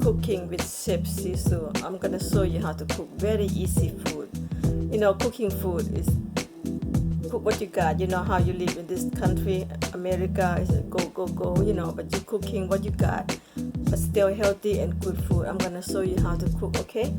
cooking with Chef Sisu. I'm gonna show you how to cook very easy food. You know, cooking food is cook what you got. You know how you live in this country, America is a go go go. You know, but you're cooking what you got, but still healthy and good food. I'm gonna show you how to cook. Okay,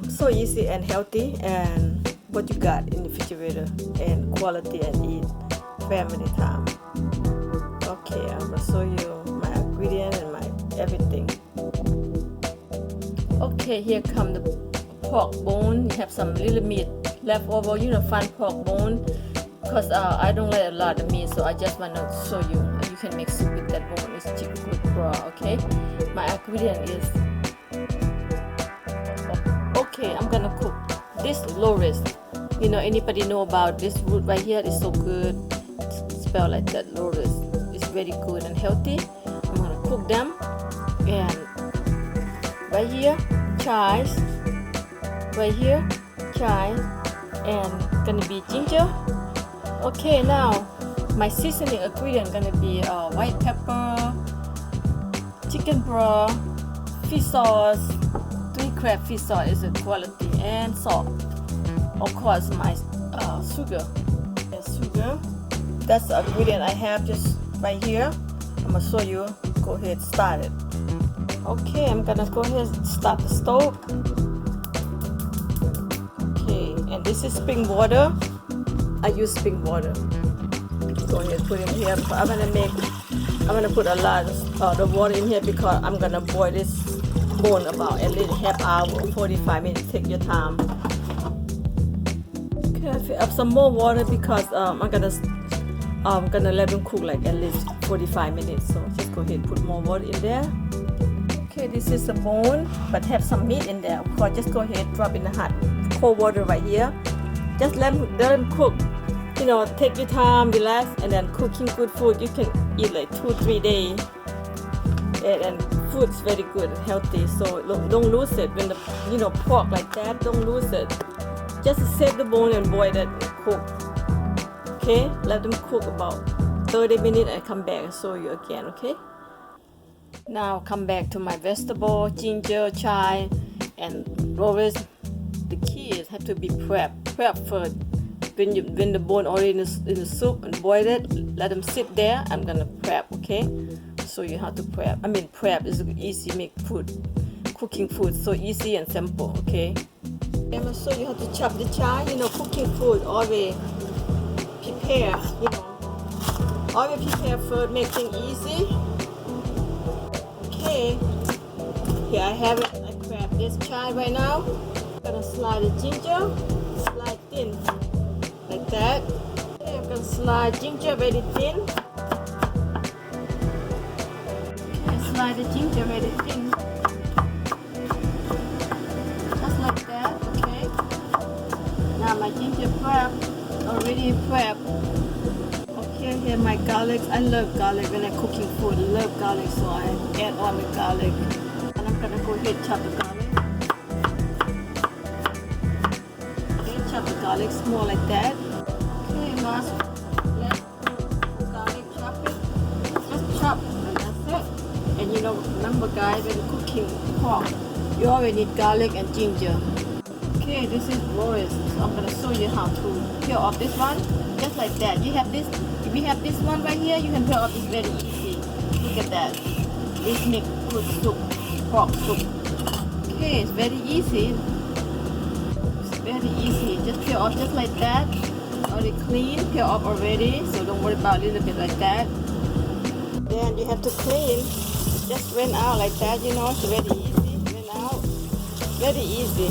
so easy and healthy, and what you got in the refrigerator, and quality and eat family time. Okay, I'm gonna show you my ingredient and my everything. Okay, here come the pork bone. You have some little meat left over, you know, fun pork bone, because I don't like a lot of meat, so I just want to show you you can make soup with that bone. It's chicken good broth. Okay, my ingredient is okay. I'm gonna cook this Lotus. You know, anybody know about this root right here? It's so good. It's spelled like that, Lotus. It's very good and healthy. I'm gonna cook them, and right here chives, right here chive, and gonna be ginger. Okay, now my seasoning ingredient gonna be white pepper, chicken broth, fish sauce, 3 crab fish sauce is a quality, and salt. Of course, my sugar. Sugar. That's the ingredient I have just right here. I'm gonna show you. Go ahead, start it. Okay, I'm gonna go ahead and start the stove. Okay, and this is spring water. I use spring water. Go ahead, put it in here. I'm gonna put a lot of the water in here because I'm gonna boil this bone about at least half hour, 45 minutes. Take your time. Okay, I fill up some more water because I'm gonna let them cook like at least 45 minutes. So just go ahead and put more water in there. Okay, this is a bone, but have some meat in there. Of course, just go ahead, drop in the hot cold water right here. Just let them cook. You know, take your time, relax, and then cooking good food. You can eat like 2-3 days, and food's very good and healthy. So don't lose it when the pork like that. Don't lose it. Just save the bone and boil it and cook. Okay, let them cook about 30 minutes and come back and show you again. Okay. Now come back to my vegetable, ginger, chive, and Lotus. The key is have to be prep first. When the bone already in the soup and boil it, let them sit there. I'm gonna prep. Okay, show you how to prep. Prep is easy. Make food, cooking food so easy and simple. Okay, I'm gonna show you how to chop the chive. You know, cooking food always prepare. You know, always prepare first, make things easy. Okay, here I have it. I grab this chive right now. I'm gonna slide the ginger, slide thin, like that. Okay, I'm gonna slide ginger very thin. Okay, slide the ginger very thin. Just like that, okay. Now my ginger prep, already prep. Okay, here my garlic. I love garlic when I'm cooking food. I love garlic, so I add on the garlic. And I'm gonna go ahead and chop the garlic. Okay, chop the garlic small like that. Okay, let garlic chop it. Just chop, and that's it. And you know, remember guys, when cooking pork, you always need garlic and ginger. Okay, this is Lotus. So I'm gonna show you how to peel off this one. Just like that. You have this. If you have this one right here, you can peel off this very easy. Look at that. This makes good soup, pork soup. Okay, it's very easy. It's very easy. Just peel off just like that. Already clean, peel off already. So don't worry about a little bit like that. Then you have to clean. Just rinse out like that. You know, it's very easy. Rinse out. Very easy.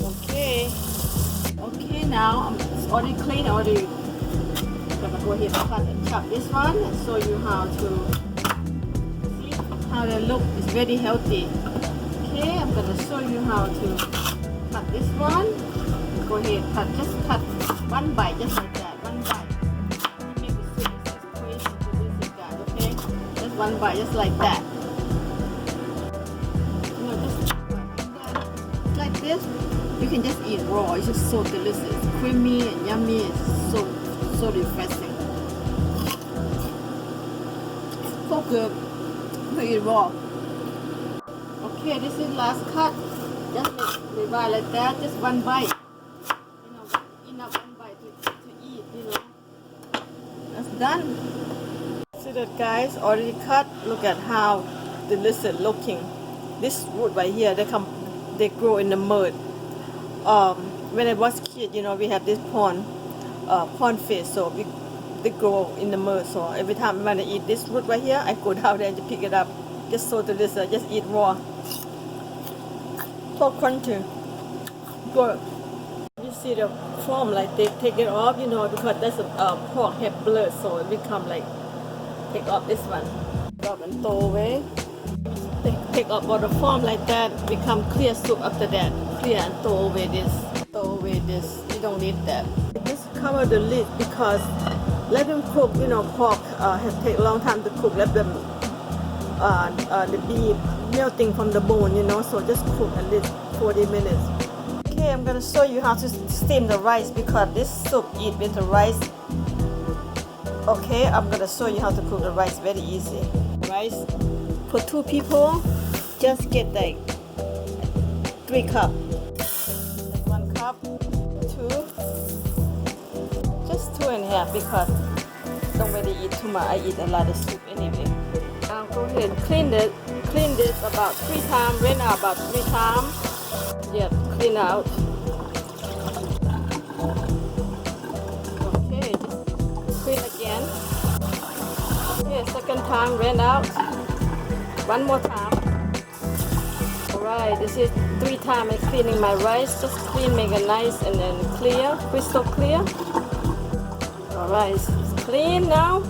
Okay. Okay, now it's already clean. Already. I'm gonna go ahead and cut and chop this one and show you how to see how they look. It's very healthy. Okay, I'm gonna show you how to cut this one. Go ahead, just cut one bite, just like that. One bite. You make the soup as crazy to this guy. Okay, just one bite, just like that. You know, just like this. You can just eat raw. It's just so delicious, creamy and yummy. It's so refreshing. So good to eat raw. Okay, this is last cut. Just make bite like that. Just one bite. You know, enough one bite to eat. You know. That's done. See that, guys? Already cut. Look at how delicious looking. This wood right here, they grow in the mud. When I was kid, you know, we have this pond fish, so they grow in the mud. So every time I want to eat this root right here, I go down there and pick it up. Just so delicious. Just eat raw. So crunchy. Good. You see the foam, like they take it off, you know, because that's a pork have blood, so it become like take off this one. Drop and throw away. Take off all the foam like that. Become clear soup after that. Clear and throw away this. Throw away this. You don't need that. Just cover the lid because let them cook. You know, pork has take a long time to cook. Let them the beef melting from the bone. You know, so just cook at least 40 minutes. Okay, I'm gonna show you how to steam the rice because this soup eat with the rice. Okay, I'm gonna show you how to cook the rice. Very easy. Rice for 2 people, just get like 3 cups. 1 cup, 2, just 2.5 because I don't really eat too much. I eat a lot of soup anyway. Now go ahead and clean this about 3 times. Rinse out about 3 times. Yep, clean out. Okay, just clean again. Okay, second time, rinse out. 1 more time. Alright, this is 3 times I'm cleaning my rice. Just clean, make it nice and then clear, crystal clear. Alright, it's clean now.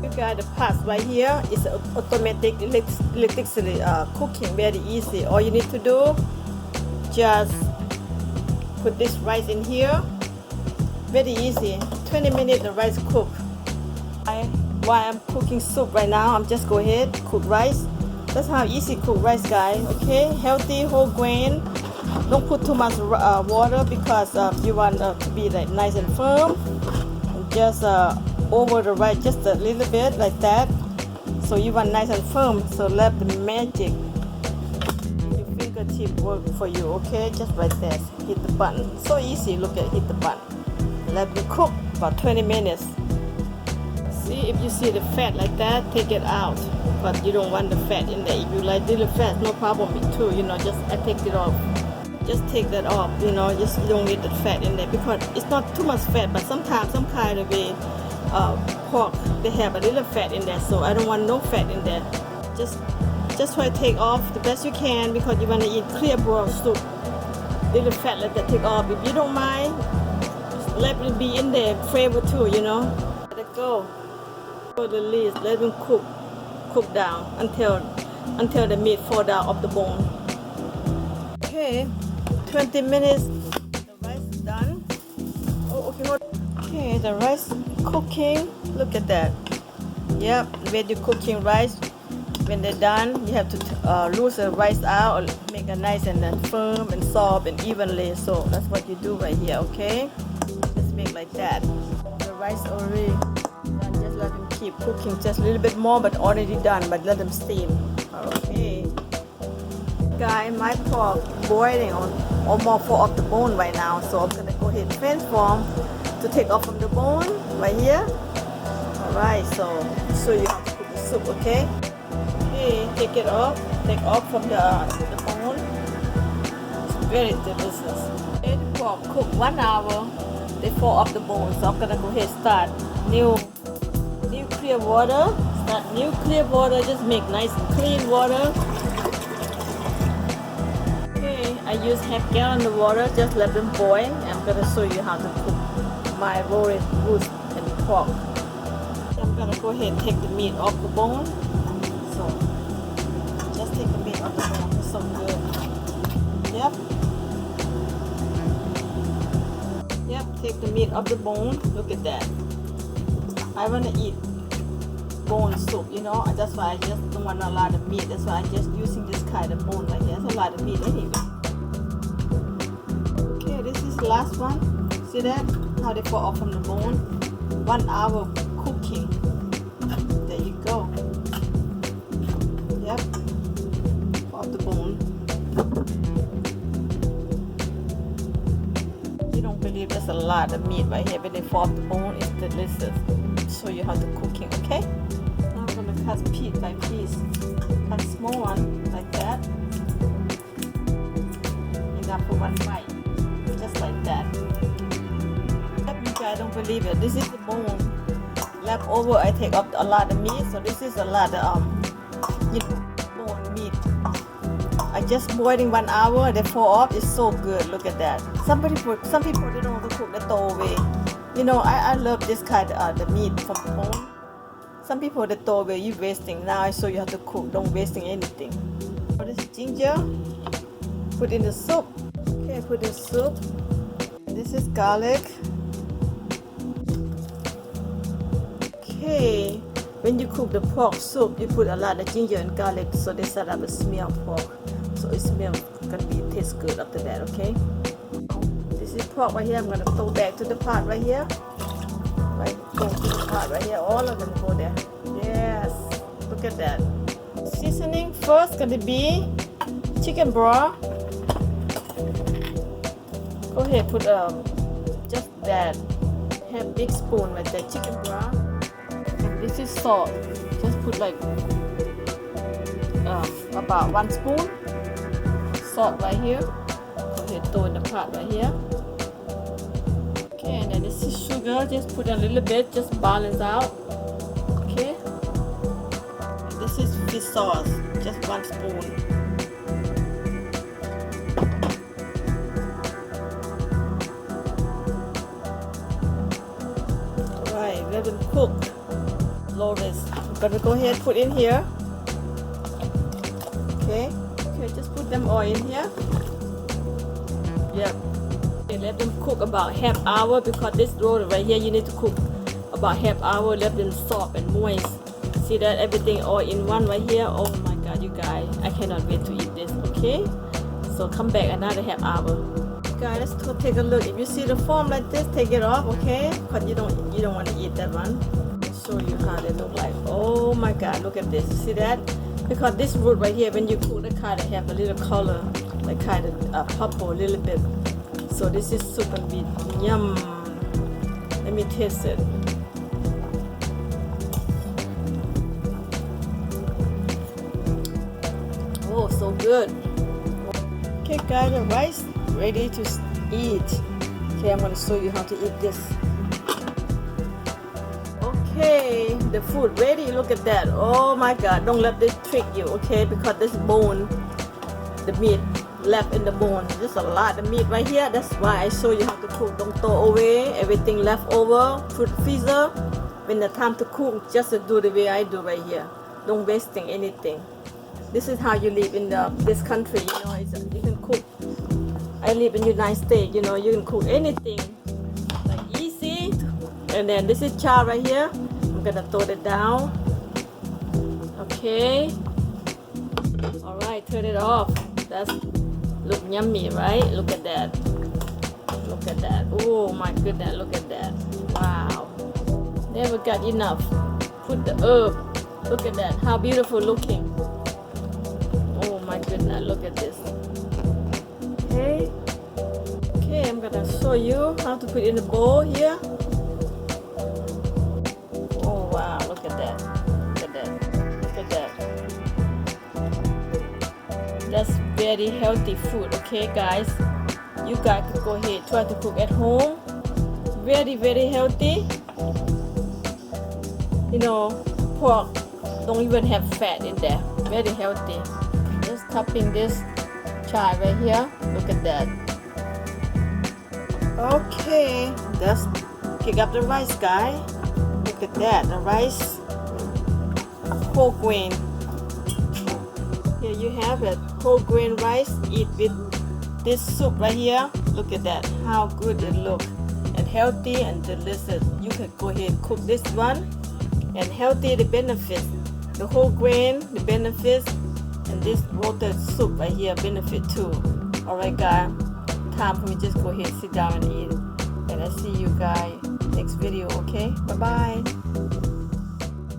You got the pot right here. It's automatic electricity cooking, very easy. All you need to do, just put this rice in here. Very easy. 20 minutes the rice cook. While I'm cooking soup right now, I'm just go ahead cook rice. That's how easy cook rice, guys. Okay, healthy whole grain. Don't put too much water because you want to be like nice and firm. And just over the rice just a little bit like that. So you want nice and firm. So let the magic, your fingertip work for you. Okay, just like that. Hit the button. So easy. Look at hit the button. Let it cook about 20 minutes. See, if you see the fat like that, take it out. But you don't want the fat in there. If you like little fat, no problem with too. You know, just I take it off. Just take that off. You know, just you don't need the fat in there because it's not too much fat. But sometimes some kind of a pork they have a little fat in there. So I don't want no fat in there. Just try to take off the best you can because you want to eat clear broth soup. Little fat let that take off. If you don't mind, let it be in there flavor too. You know, let it go. For the lid, let them cook down until the meat fall down off the bone. Okay, 20 minutes. The rice is done. Oh, okay. Okay, the rice cooking. Look at that. Yep, when you're cooking rice, when they're done, you have to lose the rice out or make it nice and then firm and soft and evenly. So that's what you do right here. Okay, just make like that. The rice already. Just let them keep cooking just a little bit more, but already done. But let them steam. Okay, guys, my pork boiling on almost fall off the bone right now. So I'm gonna go ahead and transform to take off from the bone right here. All right, so show you how to cook the soup. Okay. Okay, take it off. Take off from the bone. It's very delicious. Okay, the pork cook 1 hour. They fall off the bone. So I'm gonna go ahead and start new clear water. Start new clear water. Just make nice and clean water. Okay, I use half gallon of water. Just let them boil. I'm gonna show you how to cook my roasted goose and pork. I'm gonna go ahead and take the meat off the bone. So just take the meat off the bone. It's so good. Yep. Yep. Take the meat off the bone. Look at that. I wanna eat bone soup, you know. That's why I just don't want a lot of meat. That's why I'm just using this kind of bone right here. That's a lot of meat anyway. Okay, this is the last one. See that? How they fall off from the bone. 1 hour cooking. There you go. Yep. Off the bone. lot of meat right here. When they fall off the bone, it's delicious. Show you how to cooking, okay? Now I'm gonna cut piece by piece. Cut small one like that. Enough for one bite, just like that. You guys don't believe it. This is the bone left over. I take up a lot of meat, so this is a lot of bone meat. I just boiling 1 hour. They fall off. It's so good. Look at that. Some people they don't want to cook. They throw away. You know, I love this kind of the meat from the bone. Some people they throw away. You wasting. Now I show you how to cook. Don't wasting anything. This ginger. Put in the soup. Okay, put in soup. This is garlic. Okay, when you cook the pork soup, you put a lot of ginger and garlic, so they start up a smell of pork. So it smells gonna be taste good after that. Okay. This is pork right here. I'm gonna throw back to the pot right here. Right, go to the pot right here. All of them go there. Yes. Look at that. Seasoning first gonna be chicken broth. Go ahead, put just that. Have big spoon like that chicken broth. And this is salt. Just put like about 1 spoon. Salt right here. Go ahead, throw in the pot right here. Okay, and then this is sugar. Just put a little bit, just balance out. Okay. And this is fish sauce. Just 1 spoon. Let them cook. Lotus. I'm gonna go ahead and put in here. Okay. Okay, just put them all in here. Yep. Okay, let them cook about half hour because this roll right here you need to cook about half hour. Let them soft and moist. See that everything all in one right here. Oh my God, you guys! I cannot wait to eat this. Okay. So come back another half hour. Guys, let's go take a look. If you see the foam like this, take it off, okay? Because you don't want to eat that one. I'll show you how they look like. Oh my God, look at this. See that? Because this root right here, when you cook, it kind of have a little color, like kind of purple a little bit. So this is super good. Yum. Let me taste it. Oh, so good. Okay, guys, the rice ready to eat. Okay, I'm going to show you how to eat this. Okay, the food ready. Look at that. Oh my God, don't let this trick you, okay? Because this bone, the meat left in the bone. There's a lot of meat right here. That's why I show you how to cook. Don't throw away everything left over. Put freezer. When the time to cook, just do the way I do right here. Don't wasting anything. This is how you live in this country. You know, you can cook. I live in the United States, you know, you can cook anything, like easy. And then this is chive right here. I'm gonna throw it down. Okay. All right, turn it off. That's look yummy, right? Look at that. Look at that. Oh my goodness, look at that. Wow. Never got enough. Put the herb. Look at that. How beautiful looking. Oh my goodness, look at this. Okay. Okay, I'm gonna show you how to put in the bowl here. Oh wow, look at that. Look at that. Look at that. That's very healthy food, okay guys? You guys can go ahead, try to cook at home. Very, very healthy. You know, pork don't even have fat in there. Very healthy. Just topping this chive right here. Look at that. Okay, let's pick up the rice, guy. Look at that, the rice, whole grain. Here you have it, whole grain rice. Eat with this soup right here. Look at that, how good it look, and healthy and delicious. You can go ahead and cook this one, and healthy the benefits, the whole grain, the benefits. And this water soup right here benefit too. Alright guys, time for me just go ahead and sit down and eat. And I see you guys next video, okay? Bye bye.